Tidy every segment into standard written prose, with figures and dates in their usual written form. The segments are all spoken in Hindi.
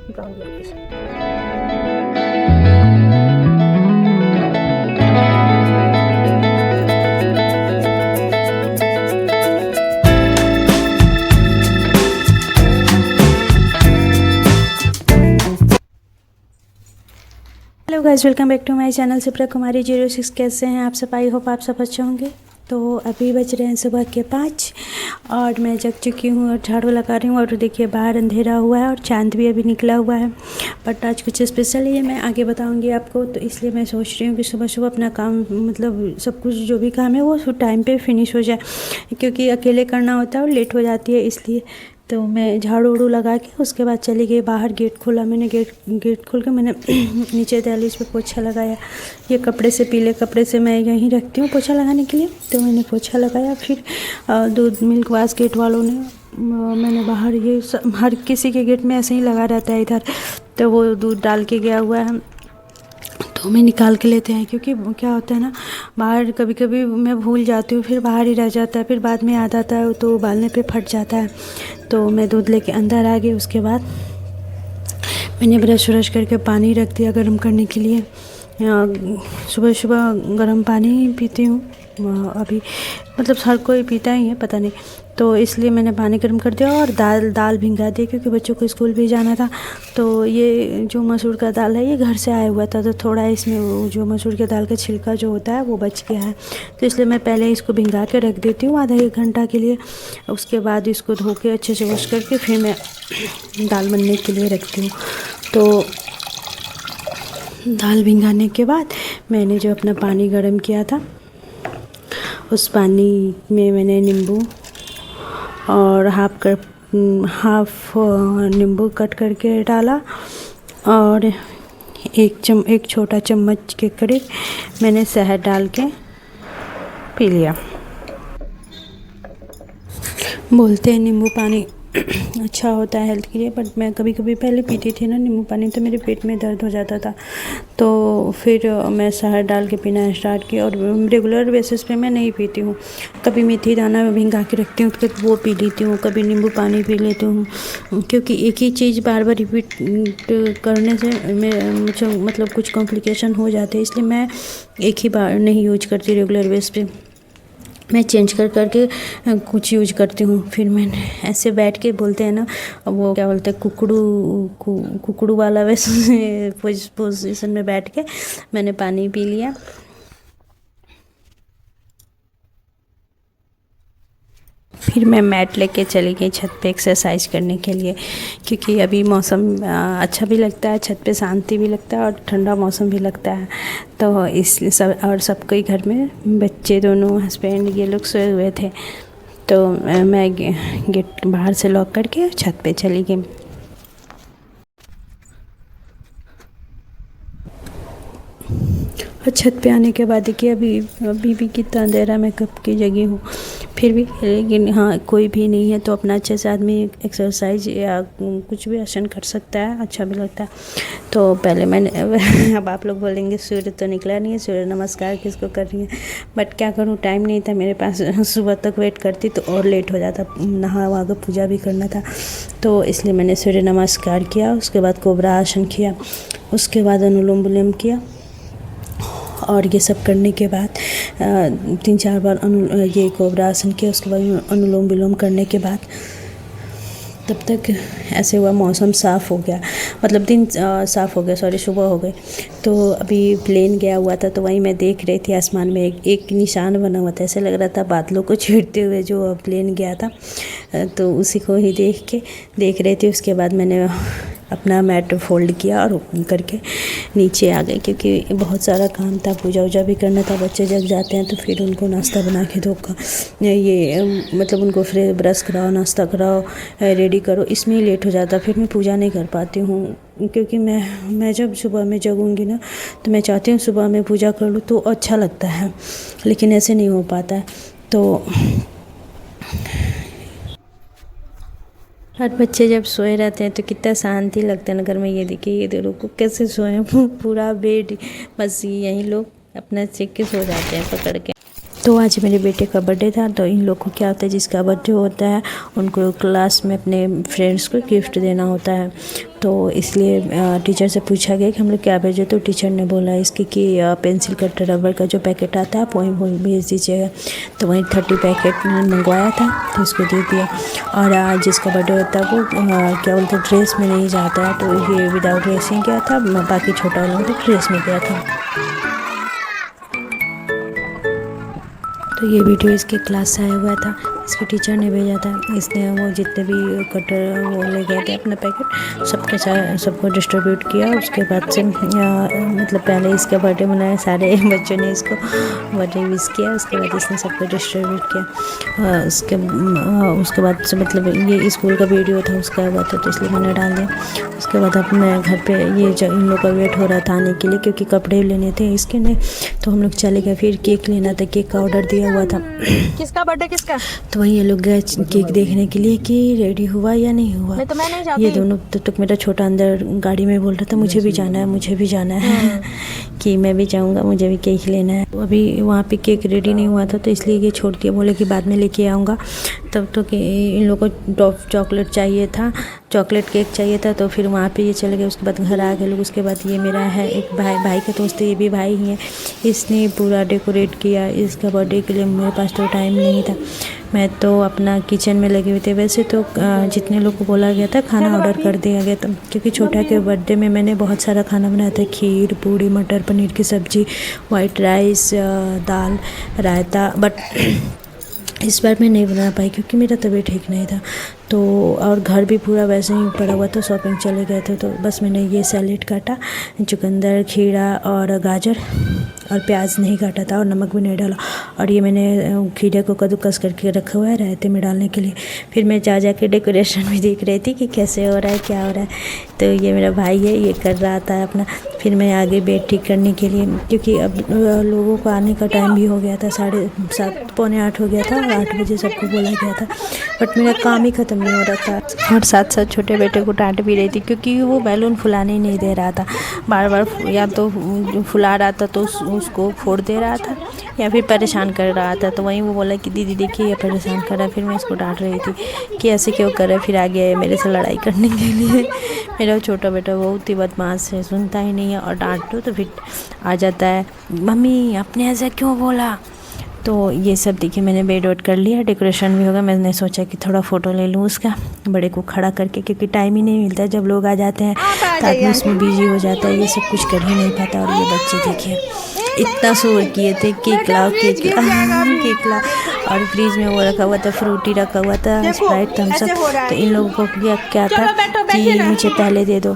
ब्राउन कलर के साथ। Hello guys, welcome back to my channel Shipra Kumari 06। कैसे हैं आप सब? आई होप आप सब अच्छे होंगे। तो अभी बज रहे हैं सुबह के 5 और मैं जग चुकी हूँ और झाड़ू लगा रही हूँ। और देखिए बाहर अंधेरा हुआ है और चांद भी अभी निकला हुआ है। बट आज कुछ स्पेशल है, मैं आगे बताऊँगी आपको। तो इसलिए मैं सोच रही हूँ कि सुबह सुबह अपना काम, मतलब सब कुछ जो भी काम है वो टाइम पे फिनिश हो जाए, क्योंकि अकेले करना होता है और लेट हो जाती है। इसलिए तो मैं झाड़ू उड़ू लगा के उसके बाद चली गई बाहर। गेट खोला मैंने, गेट खोल के मैंने नीचे दहलीज पे पोछा लगाया। ये कपड़े से, पीले कपड़े से मैं यहीं रखती हूँ पोछा लगाने के लिए। तो मैंने पोछा लगाया। फिर दूध मिल्क बास्केट वालों ने, मैंने बाहर, ये हर किसी के गेट में ऐसे ही लगा रहता है इधर, तो वो दूध डाल के गया हुआ है तो मैं निकाल के लेते हैं। क्योंकि क्या होता है ना, बाहर कभी कभी मैं भूल जाती हूँ, फिर बाहर ही रह जाता है, फिर बाद में याद आता है तो उबालने पे फट जाता है। तो मैं दूध लेके अंदर आ गई। उसके बाद मैंने ब्रश व्रश करके पानी रख दिया गर्म करने के लिए। सुबह सुबह गर्म पानी ही पीती हूँ अभी, मतलब हर कोई पीता ही है, पता नहीं। तो इसलिए मैंने पानी गर्म कर दिया और दाल भिंगा दी, क्योंकि बच्चों को स्कूल भी जाना था। तो ये जो मसूर का दाल है ये घर से आया हुआ था, तो थोड़ा इसमें वो जो मसूर के दाल का छिलका जो होता है वो बच गया है। तो इसलिए मैं पहले इसको भिंगा के रख देती हूँ आधा 1 घंटा के लिए। उसके बाद इसको धो के अच्छे से वॉश करके फिर मैं दाल बनने के लिए रखती हूँ। तो दाल भिंगाने के बाद मैंने जो अपना पानी गर्म किया था, उस पानी में मैंने नींबू और हाफ नींबू कट करके डाला और एक छोटा चम्मच के करीब मैंने शहद डाल के पी लिया। बोलते हैं नींबू पानी अच्छा होता है हेल्थ के लिए, बट मैं कभी कभी पहले पीती थी ना नींबू पानी, तो मेरे पेट में दर्द हो जाता था। तो फिर मैं शहद डाल के पीना स्टार्ट किया और रेगुलर बेसिस पे मैं नहीं पीती हूँ। कभी मेथी दाना में भिंगा के रखती हूँ तो वो पी लेती हूँ, कभी नींबू पानी पी लेती हूँ। क्योंकि एक ही चीज़ बार बार रिपीट करने से मुझे मतलब कुछ कॉम्प्लिकेशन हो जाते हैं, इसलिए मैं एक ही बार नहीं यूज करती रेगुलर बेस पे, मैं चेंज करके कुछ यूज करती हूँ। फिर मैंने ऐसे बैठ के, बोलते हैं ना वो क्या बोलते हैं, कुकड़ू वाला वैसे पोजीशन में बैठ के मैंने पानी पी लिया। फिर मैं मैट लेके चली गई छत पे एक्सरसाइज करने के लिए, क्योंकि अभी मौसम अच्छा भी लगता है, छत पे शांति भी लगता है और ठंडा मौसम भी लगता है। तो इसलिए सबके घर में बच्चे दोनों, हस्बैंड, ये लोग सोए हुए थे। तो मैं गेट बाहर से लॉक करके छत पे चली गई। और छत पे आने के बाद देखिए अभी भी कितना अंधेरा, मैं कब की जगी हूँ फिर भी, लेकिन हाँ कोई भी नहीं है तो अपना अच्छे से आदमी एक्सरसाइज या कुछ भी आसन कर सकता है, अच्छा भी लगता है। तो पहले मैंने अब आप लोग बोलेंगे सूर्य तो निकला नहीं है, सूर्य नमस्कार किसको कर रही है, बट क्या करूँ, टाइम नहीं था मेरे पास। सुबह तक वेट करती तो और लेट हो जाता, नहा वहा कर पूजा भी करना था। तो इसलिए मैंने सूर्य नमस्कार किया, उसके बाद कोबरा आसन किया, उसके बाद अनुलोम विलोम किया। और ये सब करने के बाद 3-4 बार ये कोबरा आसन किया। उसके बाद अनुलोम विलोम करने के बाद तब तक ऐसे हुआ मौसम साफ़ हो गया, मतलब दिन साफ़ हो गया, सॉरी सुबह हो गई। तो अभी प्लेन गया हुआ था, तो वहीं मैं देख रही थी आसमान में एक निशान बना हुआ था, ऐसे लग रहा था बादलों को छींटते हुए जो प्लेन गया था। तो उसी को ही देख रही थी। उसके बाद मैंने अपना मैट फोल्ड किया और करके नीचे आ गए, क्योंकि बहुत सारा काम था, पूजा वूजा भी करना था। बच्चे जग जाते हैं तो फिर उनको नाश्ता बना के दो, ये मतलब उनको फिर ब्रश कराओ, नाश्ता कराओ, रेडी करो, इसमें ही लेट हो जाता। फिर मैं पूजा नहीं कर पाती हूँ, क्योंकि मैं जब सुबह में जगूँगी ना तो मैं चाहती हूँ सुबह में पूजा कर लूँ तो अच्छा लगता है, लेकिन ऐसे नहीं हो पाता है। तो हर बच्चे जब सोए रहते हैं तो कितना शांति लगता है ना घर में। ये देखिए ये देखो को कैसे सोए हैं, पूरा बेड, बस यहीं लोग अपना चेक के सो जाते हैं पकड़ के। तो आज मेरे बेटे का बर्थडे था, तो इन लोग को क्या होता है, जिसका बर्थडे होता है उनको क्लास में अपने फ्रेंड्स को गिफ्ट देना होता है। तो इसलिए टीचर से पूछा गया कि हम लोग क्या भेजे, तो टीचर ने बोला इसके कि पेंसिल कटर रबर का जो पैकेट आता है आप वहीं भेज दीजिएगा। तो वहीं 30 पैकेट मंगवाया था तो इसको दे दिया। और आज जिसका बर्थडे होता है वो क्या बोलते हैं ड्रेस में नहीं जाता है, तो ये विदाउट ड्रेसिंग गया था, बाकी छोटा वाला तो ड्रेस में गया था। तो ये वीडियो इसके क्लास से आया हुआ था, इसके टीचर ने भेजा था। इसने वो जितने भी कटर वो ले गए थे अपना पैकेट सबके साथ सबको डिस्ट्रीब्यूट किया। उसके बाद से मतलब पहले इसका बर्थडे मनाया, सारे बच्चों ने इसको बर्थडे विश किया, उसके बाद इसने सबको डिस्ट्रीब्यूट किया। उसके बाद से मतलब ये स्कूल का वीडियो था उसका हुआ था तो इसलिए मैंने डाल दिया। उसके बाद अब मैं घर पे ये इन लोग का वेट हो रहा था आने के लिए, क्योंकि कपड़े लेने थे इसके ने, तो हम लोग चले गए। फिर केक लेना था, केक का ऑर्डर दिया हुआ था। किसका बर्थडे किसका? तो वही ये लोग गए केक देखने के लिए कि रेडी हुआ या नहीं हुआ। मैं नहीं जाती। ये दोनों तक मेरा छोटा अंदर गाड़ी में बोल रहा था मुझे भी जाना है, मुझे भी जाना है कि मैं भी जाऊंगा, मुझे भी केक लेना है। अभी वहाँ पे केक रेडी नहीं हुआ था तो इसलिए ये छोड़ दिया, बोले कि बाद में लेके आऊँगा। तब तो कि इन लोगों को चॉकलेट चाहिए था, चॉकलेट केक चाहिए था, तो फिर वहाँ पे ये चले गए। उसके बाद घर आ गए लोग। उसके बाद ये मेरा है एक भाई का दोस्त है, ये भी भाई ही है, इसने पूरा डेकोरेट किया इसका बर्थडे के लिए। मेरे पास तो टाइम नहीं था, मैं तो अपना किचन में लगे हुए थे। वैसे तो जितने लोग को बोला गया था खाना ऑर्डर कर दिया गया था, क्योंकि छोटा के बर्थडे में मैंने बहुत सारा खाना बनाया था, खीर, पूड़ी, मटर पनीर की सब्ज़ी, white rice, dal, raita. But इस बार मैं नहीं बना पाई क्योंकि मेरा तबीयत ठीक नहीं था। तो और घर भी पूरा वैसे ही पड़ा हुआ था, शॉपिंग चले गए थे। तो बस मैंने ये सैलेड काटा, चुकंदर, खीरा और गाजर और प्याज नहीं काटा था और नमक भी नहीं डाला। और ये मैंने खीरे को कद्दूकस करके रखा हुआ है रायते में डालने के लिए। फिर मैं जा के डेकोरेशन भी देख रही थी कि कैसे हो रहा है, क्या हो रहा है। तो ये मेरा भाई है, ये कर रहा था अपना। फिर मैं आगे बेड ठीक करने के लिए, क्योंकि अब लोगों को आने का टाइम भी हो गया था, 7:30 पौने 8 हो गया था और 8 बजे सबको बोला गया था। बट मेरा काम ही ख़त्म नहीं हो रहा था। और साथ साथ छोटे बेटे को डांट भी रही थी क्योंकि वो बैलून फुलाने ही नहीं दे रहा था। बार बार या तो फुला रहा था तो उसको फोड़ दे रहा था या फिर परेशान कर रहा था। तो वहीं वो बोला कि दीदी देखिए ये परेशान कर रहा है। फिर मैं इसको डांट रही थी कि ऐसे क्यों कर रहा है। फिर आ गया मेरे से लड़ाई करने के लिए। मेरा छोटा बेटा बहुत ही बदमाश है, सुनता ही नहीं है, और डांट दो तो फिर आ जाता है मम्मी आपने ऐसा क्यों बोला। तो ये सब देखिए मैंने बेड वेड कर लिया, डेकोरेशन भी होगा। मैंने सोचा कि थोड़ा फ़ोटो ले लूँ उसका, बड़े को खड़ा करके, क्योंकि टाइम ही नहीं मिलता। जब लोग आ जाते हैं तो आदमी उसमें बिजी हो जाता है, ये सब कुछ कर ही नहीं पाता। और ये बच्चे देखिए इतना शोर किए थे, केक लाओ केक लाओ केक लाओ। और फ्रिज में वो रखा हुआ था, फ्रूटी रखा हुआ था, स्प्राइट, थम्स अप। तो इन लोगों को क्या था कि मुझे पहले दे दो।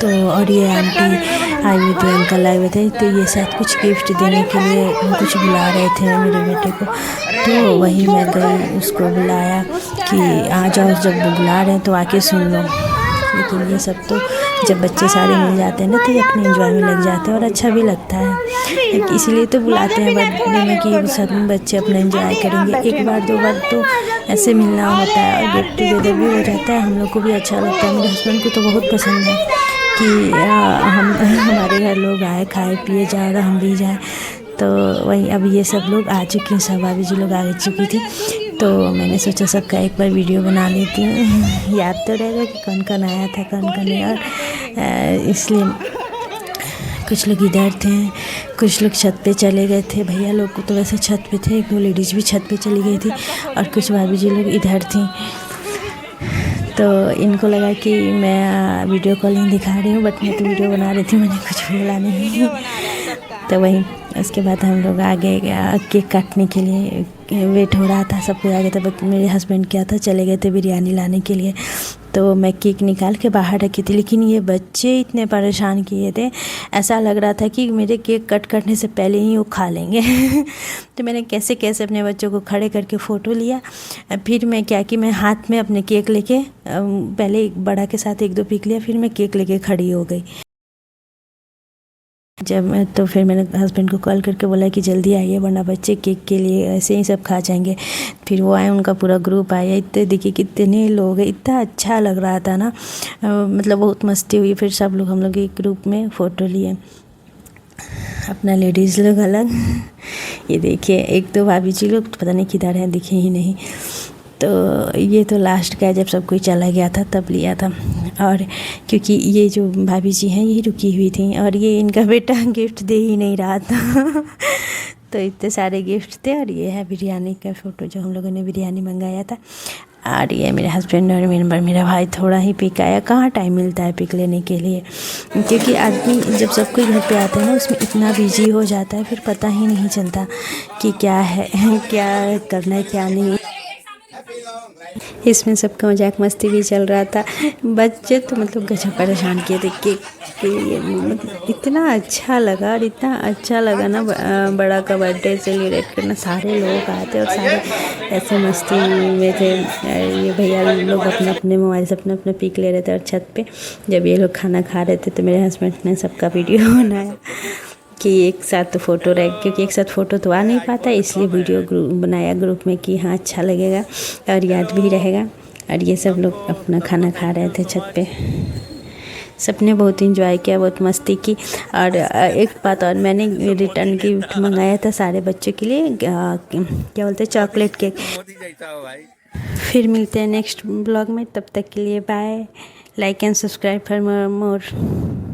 तो और ये आंटी आई हुई थी, अंकल आए हुए थे, तो ये शायद कुछ गिफ्ट देने के लिए कुछ बुला रहे थे मेरे बेटे को। तो वहीं मैं गई, उसको बुलाया कि आ जाओ, जब बुला रहे हैं तो आके सुन लो। लेकिन ये सब तो जब बच्चे सारे मिल जाते हैं ना तो ये अपने एंजॉय में लग जाते हैं और अच्छा भी लगता है। इसीलिए तो बुलाते हैं बर्थडे में कि सब बच्चे अपना एंजॉय करेंगे। एक बार दो बार तो ऐसे मिलना होता है और गेट टुगेदर भी हो जाता है। हम लोग को भी अच्छा लगता है। मेरे हस्बैंड को तो बहुत पसंद है कि हमारे घर लोग आए, खाए पिए जाए और हम भी जाएँ। तो वही अब ये सब लोग आ चुके हैं, सब भाभी जी लोग आ चुकी थी। तो मैंने सोचा सबका एक बार वीडियो बना लेती हूँ, याद तो रहेगा कि कौन कौन आया था कौन कौन नहीं। और इसलिए कुछ लोग इधर थे, कुछ लोग छत पे चले गए थे। भैया लोग को तो वैसे छत पे थे, 1-2 लेडीज़ भी छत पे चली गई थी और कुछ भाभी जी लोग इधर थी। तो इनको लगा कि मैं वीडियो कॉलिंग दिखा रही हूँ, बट मैं तो वीडियो बना रही थी, मैंने कुछ बोला नहीं। तो वही उसके बाद हम लोग आ गए केक काटने के लिए। वेट हो रहा था, सब कोई आ गया था, बट मेरे हस्बैंड क्या था चले गए थे बिरयानी लाने के लिए। तो मैं केक निकाल के बाहर रखी थी, लेकिन ये बच्चे इतने परेशान किए थे, ऐसा लग रहा था कि मेरे केक कट करने से पहले ही वो खा लेंगे। तो मैंने कैसे कैसे अपने बच्चों को खड़े करके फ़ोटो लिया। फिर मैं क्या कि मैं हाथ में अपने केक लेके पहले एक बड़ा के साथ 1-2 पीक लिया, फिर मैं केक लेके खड़ी हो गई। तो फिर मैंने हस्बैंड को कॉल करके बोला कि जल्दी आइए वरना बच्चे केक के लिए ऐसे ही सब खा जाएंगे। फिर वो आए, उनका पूरा ग्रुप आया। इतने देखिए कितने लोग हैं, इतना अच्छा लग रहा था ना, मतलब बहुत मस्ती हुई। फिर सब लोग हम लोग एक ग्रुप में फ़ोटो लिए, अपना लेडीज़ लोग अलग। ये देखिए 1-2 भाभी जी लोग पता नहीं किधर हैं, दिखे ही नहीं। तो ये तो लास्ट का जब सब कोई चला गया था तब लिया था। और क्योंकि ये जो भाभी जी हैं ये रुकी हुई थी और ये इनका बेटा गिफ्ट दे ही नहीं रहा था तो इतने सारे गिफ्ट थे। और ये है बिरयानी का फ़ोटो जो हम लोगों ने बिरयानी मंगाया था। और ये मेरे हस्बैंड और मेरा भाई थोड़ा ही पिक आया। कहाँ टाइम मिलता है पिक लेने के लिए, क्योंकि आदमी जब सब कोई घर पे आता है ना उसमें इतना बिजी हो जाता है फिर पता ही नहीं चलता कि क्या है क्या करना है क्या नहीं। इसमें सबका मजाक मस्ती भी चल रहा था। बच्चे तो मतलब गजब परेशान किए देख के कि मतलब इतना अच्छा लगा और इतना अच्छा लगा ना बड़ा का बर्थडे सेलिब्रेट करना। सारे लोग आए थे और सारे ऐसे मस्ती में थे। ये भैया लोग अपने अपने मोबाइल से अपना अपना पिक ले रहे थे। और छत पे जब ये लोग खाना खा रहे थे तो मेरे हस्बैंड ने सबका वीडियो बनाया कि एक साथ फ़ोटो रह, क्योंकि एक साथ फ़ोटो तो आ नहीं पाता इसलिए वीडियो बनाया ग्रुप में कि हाँ अच्छा लगेगा और याद भी रहेगा। और ये सब लोग अपना खाना खा रहे थे छत पे। सबने बहुत इंजॉय किया, बहुत मस्ती की। और एक बात और, मैंने रिटर्न गिफ्ट मंगाया था सारे बच्चों के लिए, क्या बोलते हैं, चॉकलेट केक। फिर मिलते हैं नेक्स्ट ब्लॉग में, तब तक के लिए bye. Like and subscribe for more.